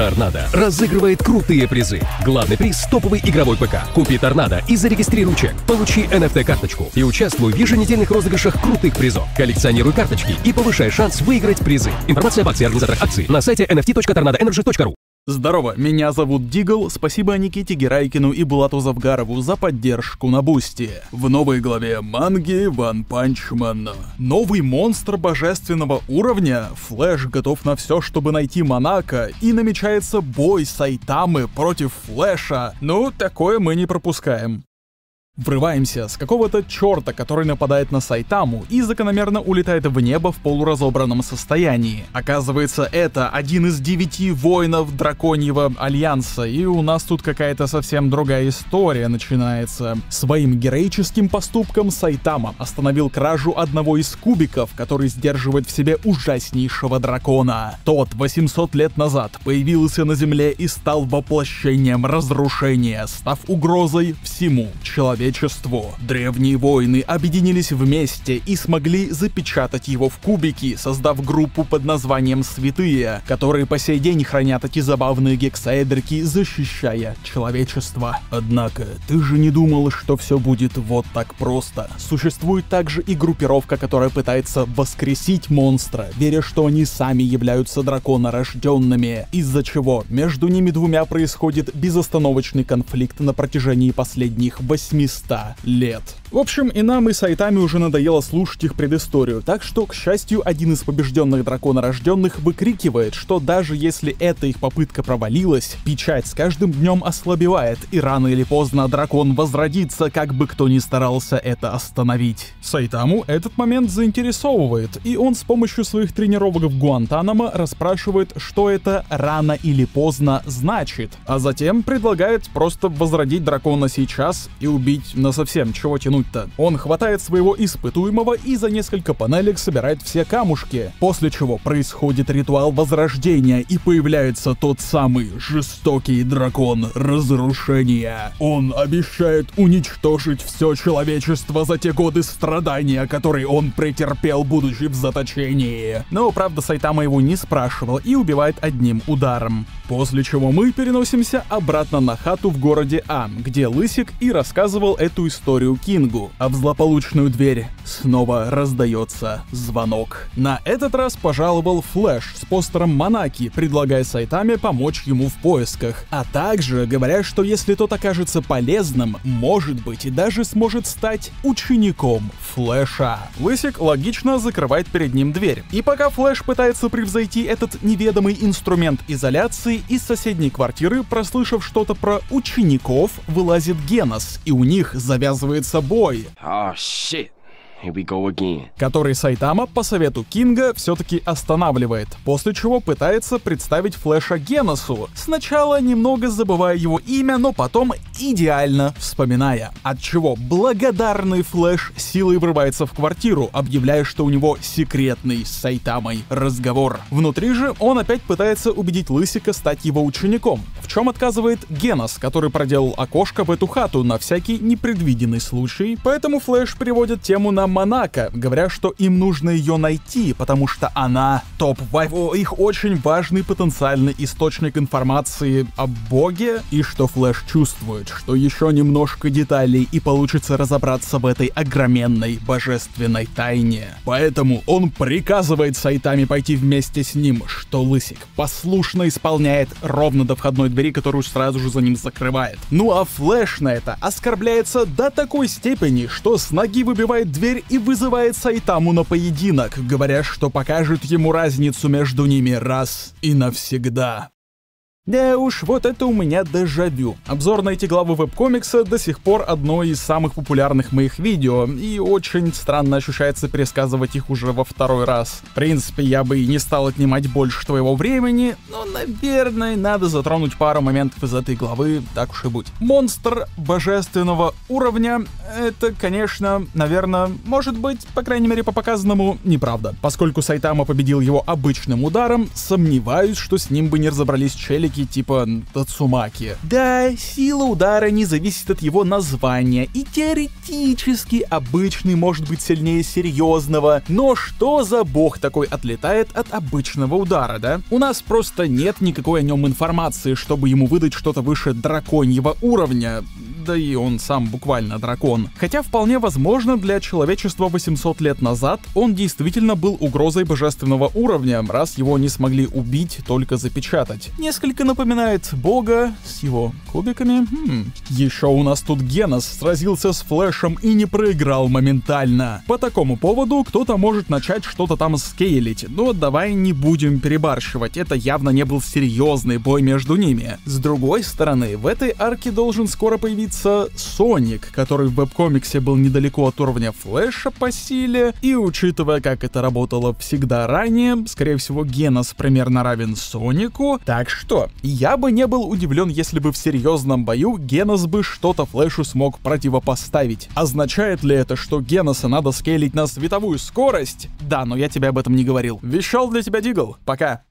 Торнадо разыгрывает крутые призы. Главный приз – топовый игровой ПК. Купи Торнадо и зарегистрируй чек. Получи NFT-карточку и участвуй в еженедельных розыгрышах крутых призов. Коллекционируй карточки и повышай шанс выиграть призы. Информация об акции и организаторах акций на сайте nft.tornadoenergy.ru. Здорово, меня зовут Дигл, спасибо Никите Герайкину и Булату Завгарову за поддержку на Бусти. В новой главе манги One Punch Man. Новый монстр божественного уровня, Флэш готов на все, чтобы найти Монако, и намечается бой Сайтамы против Флэша. Ну, такое мы не пропускаем. Врываемся с какого-то черта, который нападает на Сайтаму и закономерно улетает в небо в полуразобранном состоянии. Оказывается, это один из 9 воинов Драконьего Альянса, и у нас тут какая-то совсем другая история начинается. Своим героическим поступком Сайтама остановил кражу одного из кубиков, который сдерживает в себе ужаснейшего дракона. Тот 800 лет назад появился на Земле и стал воплощением разрушения, став угрозой всему человечеству. Древние воины объединились вместе и смогли запечатать его в кубики, создав группу под названием Святые, которые по сей день хранят эти забавные гексаэдрики, защищая человечество. Однако, ты же не думал, что все будет вот так просто. Существует также и группировка, которая пытается воскресить монстра, веря, что они сами являются драконорожденными, из-за чего между ними двумя происходит безостановочный конфликт на протяжении последних 800 лет. В общем, и нам, и Сайтаме уже надоело слушать их предысторию, так что, к счастью, один из побежденных драконорожденных выкрикивает, что даже если эта их попытка провалилась, печать с каждым днем ослабевает, и рано или поздно дракон возродится, как бы кто ни старался это остановить. Сайтаму этот момент заинтересовывает, и он с помощью своих тренировок в Гуантанамо расспрашивает, что это рано или поздно значит, а затем предлагает просто возродить дракона сейчас и убить насовсем, чего тянуть-то. Он хватает своего испытуемого и за несколько панелек собирает все камушки, после чего происходит ритуал возрождения и появляется тот самый жестокий дракон разрушения. Он обещает уничтожить все человечество за те годы страдания, которые он претерпел, будучи в заточении. Но, правда, Сайтама его не спрашивал и убивает одним ударом. После чего мы переносимся обратно на хату в городе А, где Лысик и рассказывал эту историю Кингу, а в злополучную дверь снова раздается звонок. На этот раз пожаловал Флэш с постером Монаки, предлагая Сайтаме помочь ему в поисках, а также говоря, что если тот окажется полезным, может быть и даже сможет стать учеником Флэша. Лысик логично закрывает перед ним дверь, и пока Флэш пытается превзойти этот неведомый инструмент изоляции, из соседней квартиры, прослышав что-то про учеников, вылазит Генос, и у них завязывается бой. Oh shit. Here we go again. Который Сайтама по совету Кинга все-таки останавливает, после чего пытается представить Флэша Геносу, сначала немного забывая его имя, но потом идеально вспоминая, от чего благодарный Флэш силой врывается в квартиру, объявляя, что у него секретный с Сайтамой разговор. Внутри же он опять пытается убедить Лысика стать его учеником, в чем отказывает Генос, который проделал окошко в эту хату на всякий непредвиденный случай, поэтому Флэш переводит тему на Монако, говоря, что им нужно ее найти, потому что она топ-вайф, их очень важный потенциальный источник информации о боге, и что Флэш чувствует, что еще немножко деталей и получится разобраться в этой огроменной божественной тайне. Поэтому он приказывает Сайтаме пойти вместе с ним, что Лысик послушно исполняет ровно до входной двери, которую сразу же за ним закрывает. Ну а Флэш на это оскорбляется до такой степени, что с ноги выбивает дверь и вызывает Сайтаму на поединок, говоря, что покажет ему разницу между ними раз и навсегда. Да уж, вот это у меня дежавю. Обзор на эти главы веб-комикса до сих пор одно из самых популярных моих видео, и очень странно ощущается пересказывать их уже во второй раз. В принципе, я бы и не стал отнимать больше твоего времени, но, наверное, надо затронуть пару моментов из этой главы, так уж и будь. Монстр божественного уровня — это, конечно, наверное, может быть, по крайней мере по показанному, неправда. Поскольку Сайтама победил его обычным ударом, сомневаюсь, что с ним бы не разобрались челики арки типа Тацумаки. Да, сила удара не зависит от его названия, и теоретически обычный может быть сильнее серьезного, но что за бог такой отлетает от обычного удара, да? У нас просто нет никакой о нем информации, чтобы ему выдать что-то выше драконьего уровня. Да и он сам буквально дракон. Хотя вполне возможно, для человечества 800 лет назад он действительно был угрозой божественного уровня, раз его не смогли убить, только запечатать. Несколько напоминает бога с его кубиками. Еще у нас тут Генос сразился с Флэшем и не проиграл моментально. По такому поводу кто-то может начать что-то там скейлить, но давай не будем перебарщивать, это явно не был серьезный бой между ними. С другой стороны, в этой арке должен скоро появиться Соник, который в веб-комиксе был недалеко от уровня Флэша по силе, и учитывая, как это работало всегда ранее, скорее всего, Генос примерно равен Сонику, так что я бы не был удивлен, если бы в серьезном бою Генос бы что-то Флэшу смог противопоставить. Означает ли это, что Геноса надо скейлить на световую скорость? Да, но я тебе об этом не говорил. Вещал для тебя Дигл. Пока.